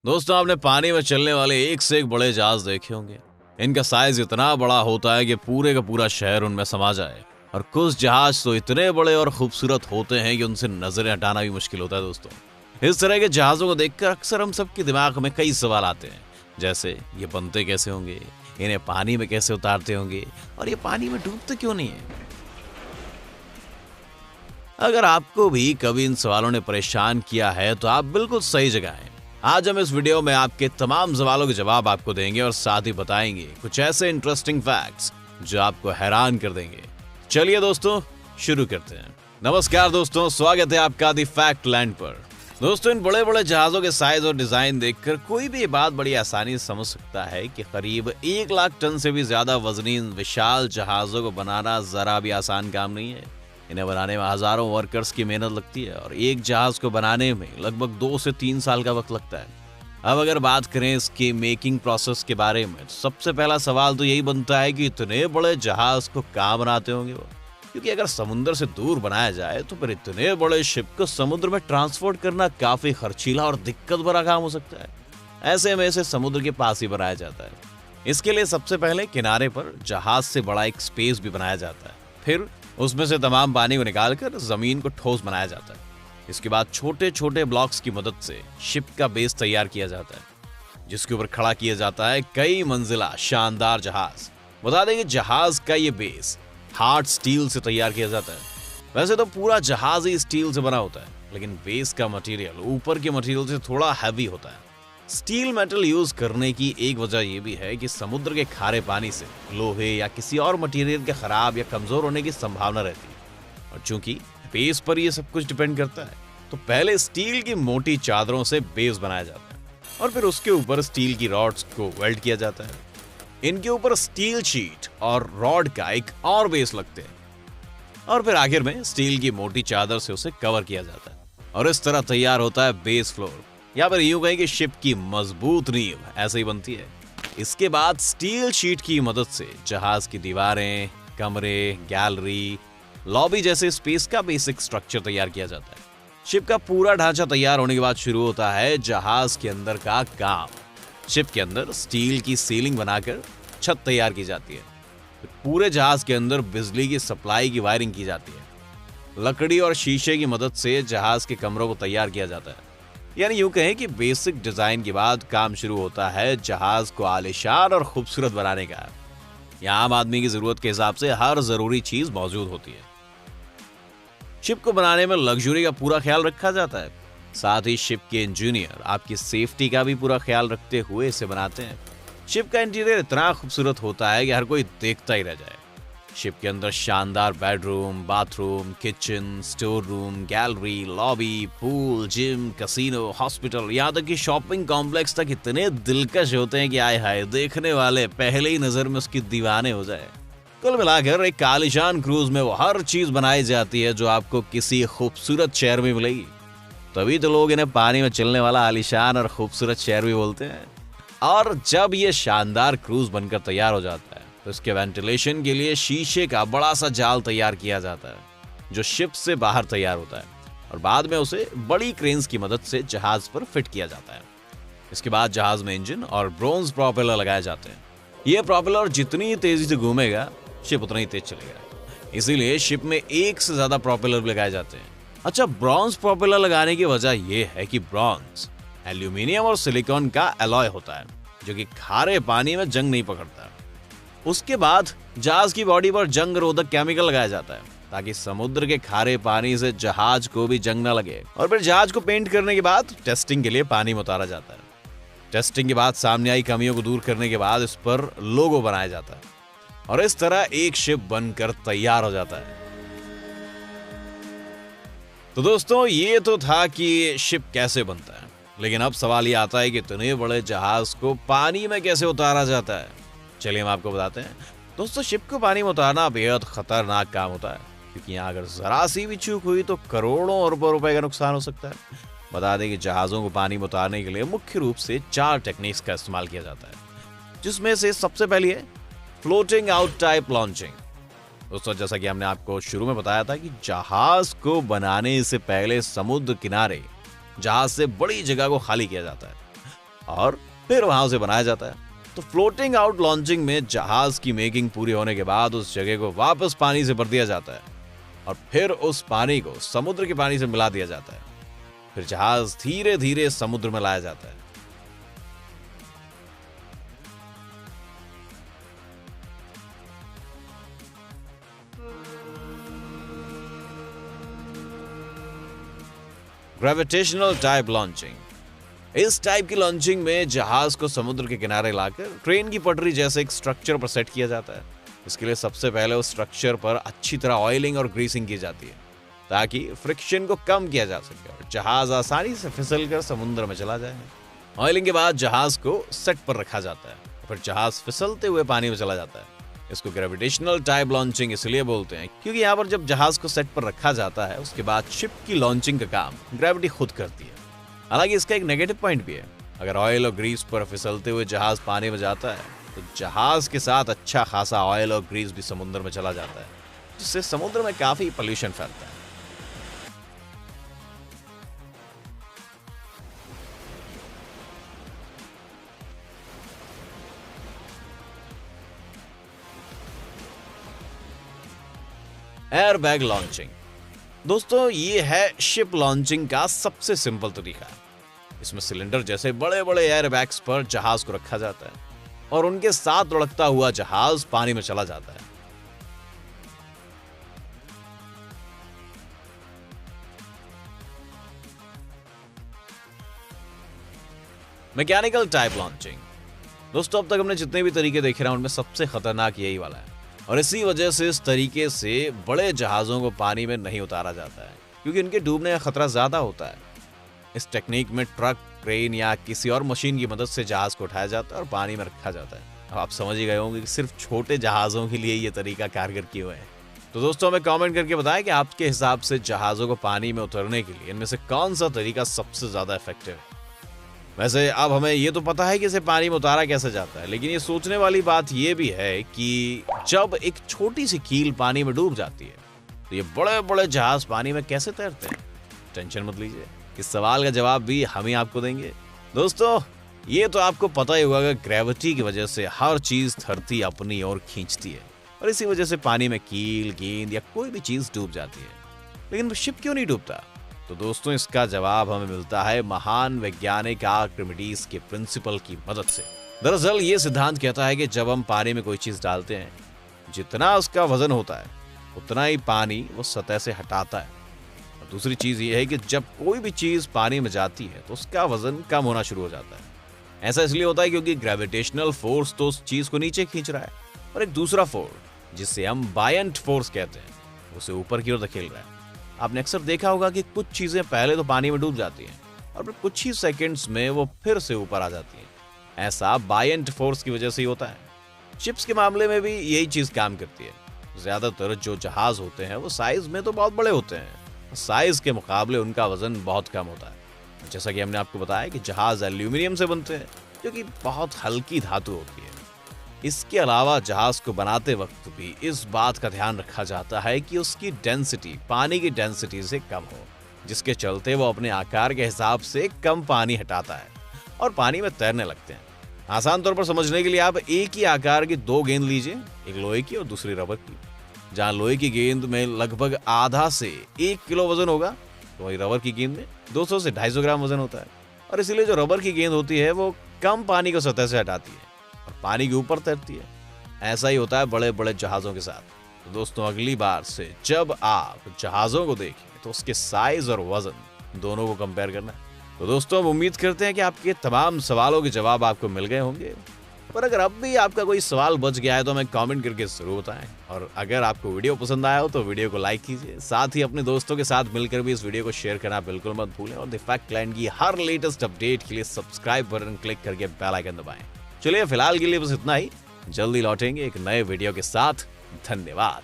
दोस्तों, आपने पानी में चलने वाले एक से एक बड़े जहाज देखे होंगे। इनका साइज इतना बड़ा होता है कि पूरे का पूरा शहर उनमें समा जाए। और कुछ जहाज तो इतने बड़े और खूबसूरत होते हैं कि उनसे नजरें हटाना भी मुश्किल होता है। दोस्तों, इस तरह के जहाजों को देखकर अक्सर हम सबके दिमाग में कई सवाल आते हैं, जैसे ये बनते कैसे होंगे, इन्हें पानी में कैसे उतारते होंगे, और ये पानी में डूबते क्यों नहीं है। अगर आपको भी कभी इन सवालों ने परेशान किया है तो आप बिल्कुल सही जगह हैं। आज हम इस वीडियो में आपके तमाम सवालों के जवाब आपको देंगे और साथ ही बताएंगे कुछ ऐसे इंटरेस्टिंग फैक्ट्स जो आपको हैरान कर देंगे। चलिए दोस्तों, शुरू करते हैं। नमस्कार दोस्तों, स्वागत है आपका दी फैक्ट लैंड पर। दोस्तों, इन बड़े बड़े जहाजों के साइज और डिजाइन देखकर कोई भी ये बात बड़ी आसानी से समझ सकता है कि करीब 1 लाख टन से भी ज्यादा वजनी इन विशाल जहाजों को बनाना जरा भी आसान काम नहीं है। इन्हें बनाने में हजारों वर्कर्स की मेहनत लगती है और एक जहाज को बनाने में लगभग 2 से 3 साल का वक्त लगता है। अब अगर बात करें इसके मेकिंग प्रोसेस के बारे में, तो सबसे पहला सवाल तो यही बनता है कि इतने बड़े जहाज को कहाँ बनाते होंगे वो, क्योंकि अगर समुद्र से दूर बनाया जाए तो फिर इतने बड़े शिप को समुद्र में ट्रांसपोर्ट करना काफी खर्चीला और दिक्कत भरा काम हो सकता है। ऐसे में इसे समुद्र के पास ही बनाया जाता है। इसके लिए सबसे पहले किनारे पर जहाज से बड़ा एक स्पेस भी बनाया जाता है। फिर उसमें से तमाम पानी को निकालकर जमीन को ठोस बनाया जाता है। इसके बाद छोटे छोटे ब्लॉक्स की मदद से शिप का बेस तैयार किया जाता है, जिसके ऊपर खड़ा किया जाता है कई मंजिला शानदार जहाज। बता दें कि जहाज का ये बेस हार्ड स्टील से तैयार किया जाता है। वैसे तो पूरा जहाज ही स्टील से बना होता है, लेकिन बेस का मटेरियल ऊपर के मटेरियल से थोड़ा हैवी होता है। स्टील मेटल यूज करने की एक वजह यह भी है कि समुद्र के खारे पानी से लोहे या किसी और मटेरियल के खराब या कमजोर होने की संभावना रहती है। और चूंकि बेस पर यह सब कुछ डिपेंड करता है, तो पहले स्टील की मोटी चादरों से बेस बनाया जाता है और फिर उसके ऊपर स्टील की रॉड्स को वेल्ड किया जाता है। इनके ऊपर स्टील शीट और रॉड का एक और बेस लगते हैं और फिर आखिर में स्टील की मोटी चादर से उसे कवर किया जाता है और इस तरह तैयार होता है बेस फ्लोर, या फिर यूं कहें कि शिप की मजबूत नींव ऐसे ही बनती है। इसके बाद स्टील शीट की मदद से जहाज की दीवारें, कमरे, गैलरी, लॉबी जैसे स्पेस का बेसिक स्ट्रक्चर तैयार किया जाता है। शिप का पूरा ढांचा तैयार होने के बाद शुरू होता है जहाज के अंदर का काम। शिप के अंदर स्टील की सीलिंग बनाकर छत तैयार की जाती है। पूरे जहाज के अंदर बिजली की सप्लाई की वायरिंग की जाती है। लकड़ी और शीशे की मदद से जहाज के कमरों को तैयार किया जाता है। यानी यूं कहें कि बेसिक डिजाइन के बाद काम शुरू होता है जहाज को आलीशान और खूबसूरत बनाने का। यहाँ आम आदमी की जरूरत के हिसाब से हर जरूरी चीज मौजूद होती है। शिप को बनाने में लग्जरी का पूरा ख्याल रखा जाता है। साथ ही शिप के इंजीनियर आपकी सेफ्टी का भी पूरा ख्याल रखते हुए इसे बनाते हैं। शिप का इंटीरियर इतना खूबसूरत होता है कि हर कोई देखता ही रह जाए। शिप के अंदर शानदार bedroom, bathroom, kitchen, store room, gallery, lobby, pool, gym, casino, hospital, यहाँ तक कि शॉपिंग कॉम्प्लेक्स तक इतने दिलकश होते हैं कि आए हाय देखने वाले पहले ही नजर में उसकी दीवाने हो जाए। कुल मिलाकर एक आलीशान क्रूज में वो हर चीज बनाई जाती है जो आपको किसी खूबसूरत शहर में मिलेगी। तभी तो लोग इन्हें पानी में चलने वाला आलीशान और खूबसूरत शहर भी बोलते हैं। और जब ये शानदार क्रूज बनकर तैयार हो जाता है तो इसके वेंटिलेशन के लिए शीशे का बड़ा सा जाल तैयार किया जाता है जो शिप से बाहर तैयार होता है और बाद में उसे बड़ी क्रेन्स की मदद से जहाज पर फिट किया जाता है। इसके बाद जहाज में इंजन और ब्रोंज प्रोपेलर लगाए जाते हैं। ये प्रोपेलर जितनी तेजी से घूमेगा शिप उतना ही तेज चलेगा, इसीलिए शिप में एक से ज्यादा प्रोपेलर भी लगाए जाते हैं। अच्छा, ब्रॉन्ज प्रोपेलर लगाने की वजह यह है कि ब्रॉन्ज एल्यूमिनियम और सिलिकॉन का एलॉय होता है जो कि खारे पानी में जंग नहीं पकड़ता। उसके बाद जहाज की बॉडी पर जंग रोधक केमिकल लगाया जाता है ताकि समुद्र के खारे पानी से जहाज को भी जंग न लगे। और फिर जहाज को पेंट करने के बाद टेस्टिंग के लिए पानी में उतारा जाता है। टेस्टिंग के बाद सामने आई कमियों को दूर करने के बाद इस पर लोगो बनाया जाता है और इस तरह एक शिप बनकर तैयार हो जाता है। तो दोस्तों, ये तो था कि शिप कैसे बनता है, लेकिन अब सवाल ये आता है कि इतने बड़े जहाज को पानी में कैसे उतारा जाता है। चलिए हम आपको बताते हैं। दोस्तों, शिप को पानी में उतारना बेहद खतरनाक काम होता है, क्योंकि यहाँ अगर जरा सी भी चूक हुई तो करोड़ों अरबों रुपए का नुकसान हो सकता है। बता दें कि जहाजों को पानी में उतारने के लिए मुख्य रूप से 4 टेक्निक्स का इस्तेमाल किया जाता है, जिसमें से सबसे पहली है फ्लोटिंग आउट टाइप लॉन्चिंग। दोस्तों, जैसा कि हमने आपको शुरू में बताया था कि जहाज को बनाने से पहले समुद्र किनारे जहाज से बड़ी जगह को खाली किया जाता है। और फिर वहां से बनाया जाता है। तो फ्लोटिंग आउट लॉन्चिंग में जहाज की मेकिंग पूरी होने के बाद उस जगह को वापस पानी से भर दिया जाता है और फिर उस पानी को समुद्र के पानी से मिला दिया जाता है। फिर जहाज धीरे धीरे समुद्र में लाया जाता है। Gravitational type launching. इस टाइप की लॉन्चिंग में जहाज को समुद्र के किनारे लाकर ट्रेन की पटरी जैसे एक स्ट्रक्चर पर सेट किया जाता है। इसके लिए सबसे पहले उस स्ट्रक्चर पर अच्छी तरह ऑयलिंग और ग्रीसिंग की जाती है ताकि फ्रिक्शन को कम किया जा सके और जहाज आसानी से फिसलकर समुद्र में चला जाए। ऑयलिंग के बाद जहाज को सेट पर रखा जाता है, फिर जहाज फिसलते हुए पानी में चला जाता है। इसको ग्रेविटेशनल टाइप लॉन्चिंग इसलिए बोलते हैं क्योंकि यहाँ पर जब जहाज को सेट पर रखा जाता है उसके बाद शिप की लॉन्चिंग का काम ग्रेविटी खुद करती है। हालांकि इसका एक नेगेटिव पॉइंट भी है। अगर ऑयल और ग्रीस पर फिसलते हुए जहाज पानी में जाता है तो जहाज के साथ अच्छा खासा ऑयल और ग्रीस भी समुद्र में चला जाता है, जिससे समुद्र में काफी पोल्यूशन फैलता है। Airbag launching. दोस्तों, ये है शिप लॉन्चिंग का सबसे सिंपल तरीका। इसमें सिलेंडर जैसे बड़े बड़े एयरबैग्स पर जहाज को रखा जाता है और उनके साथ लुढ़कता हुआ जहाज पानी में चला जाता है। Mechanical type launching. दोस्तों, अब तक हमने जितने भी तरीके देखे हैं उनमें सबसे खतरनाक यही वाला है और इसी वजह से इस तरीके से बड़े जहाजों को पानी में नहीं उतारा जाता है क्योंकि इनके डूबने का खतरा ज्यादा होता है। इस टेक्निक में ट्रक, क्रेन या किसी और मशीन की मदद से जहाज को उठाया जाता है और पानी में रखा जाता है। अब आप समझ ही गए होंगे कि सिर्फ छोटे जहाजों के लिए ये तरीका कारगर किए हुए हैं। तो दोस्तों, हमें कमेंट करके बताएं कि आपके हिसाब से जहाजों को पानी में उतरने के लिए इनमें से कौन सा तरीका सबसे ज्यादा इफेक्टिव है। वैसे अब हमें ये तो पता है कि इसे पानी में उतारा कैसे जाता है, लेकिन ये सोचने वाली बात ये भी है कि जब एक छोटी सी कील पानी में डूब जाती है तो ये बड़े बड़े जहाज पानी में कैसे तैरते हैं। टेंशन मत लीजिए, इस सवाल का जवाब भी हम ही आपको देंगे। दोस्तों, ये तो आपको पता ही होगा कि ग्रेविटी की वजह से हर चीज धरती अपनी ओर खींचती है और इसी वजह से पानी में कील, गेंद या कोई भी चीज डूब जाती है। लेकिन शिप क्यों नहीं डूबता? तो दोस्तों, इसका जवाब हमें मिलता है महान वैज्ञानिक आर्किमिडीज के प्रिंसिपल की मदद से। दरअसल ये सिद्धांत कहता है कि जब हम पानी में कोई चीज डालते हैं, जितना उसका वजन होता है उतना ही पानी वो सतह से हटाता है। और दूसरी चीज ये है कि जब कोई भी चीज पानी में जाती है तो उसका वजन कम होना शुरू हो जाता है। ऐसा इसलिए होता है क्योंकि ग्रेविटेशनल फोर्स तो उस चीज को नीचे खींच रहा है और एक दूसरा फोर्स, जिसे हम बायंट फोर्स कहते हैं, उसे ऊपर की ओर धकेल रहा है। आपने अक्सर देखा होगा कि कुछ चीजें पहले तो पानी में डूब जाती हैं और फिर कुछ ही सेकंड्स में वो फिर से ऊपर आ जाती हैं। ऐसा बायंट फोर्स की वजह से ही होता है। शिप्स के मामले में भी यही चीज काम करती है। ज्यादातर जो जहाज होते हैं वो साइज में तो बहुत बड़े होते हैं, साइज के मुकाबले उनका वजन बहुत कम होता है। जैसा कि हमने आपको बताया कि जहाज एल्यूमिनियम से बनते हैं जो कि बहुत हल्की धातु होती है। इसके अलावा जहाज को बनाते वक्त भी इस बात का ध्यान रखा जाता है कि उसकी डेंसिटी पानी की डेंसिटी से कम हो, जिसके चलते वो अपने आकार के हिसाब से कम पानी हटाता है और पानी में तैरने लगते हैं। आसान तौर पर समझने के लिए आप एक ही आकार की दो गेंद लीजिए, एक लोहे की और दूसरी रबर की। जहां लोहे की गेंद में लगभग आधा से 1 किलो वजन होगा, तो वही रबर की गेंद में 200 से 250 ग्राम वजन होता है। और इसीलिए जो रबर की गेंद होती है वो कम पानी को सतह से हटाती है और पानी के ऊपर तैरती है। ऐसा ही होता है बड़े बड़े जहाजों के साथ। तो दोस्तों, अगली बार से जब आप जहाजों को देखें तो उसके साइज और वजन दोनों को कंपेयर करना। तो दोस्तों, हम उम्मीद करते हैं कि आपके तमाम सवालों के जवाब आपको मिल गए होंगे। पर अगर अब भी आपका कोई सवाल बच गया है तो हमें कमेंट करके जरूर बताएं। और अगर आपको वीडियो पसंद आया हो तो वीडियो को लाइक कीजिए, साथ ही अपने दोस्तों के साथ मिलकर भी इस वीडियो को शेयर करना बिल्कुल मत भूलें। और द फैक्ट लैंड की हर लेटेस्ट अपडेट के लिए सब्सक्राइब बटन क्लिक करके बेल आइकन दबाएं। चलिए, फिलहाल के लिए बस इतना ही। जल्दी लौटेंगे एक नए वीडियो के साथ। धन्यवाद।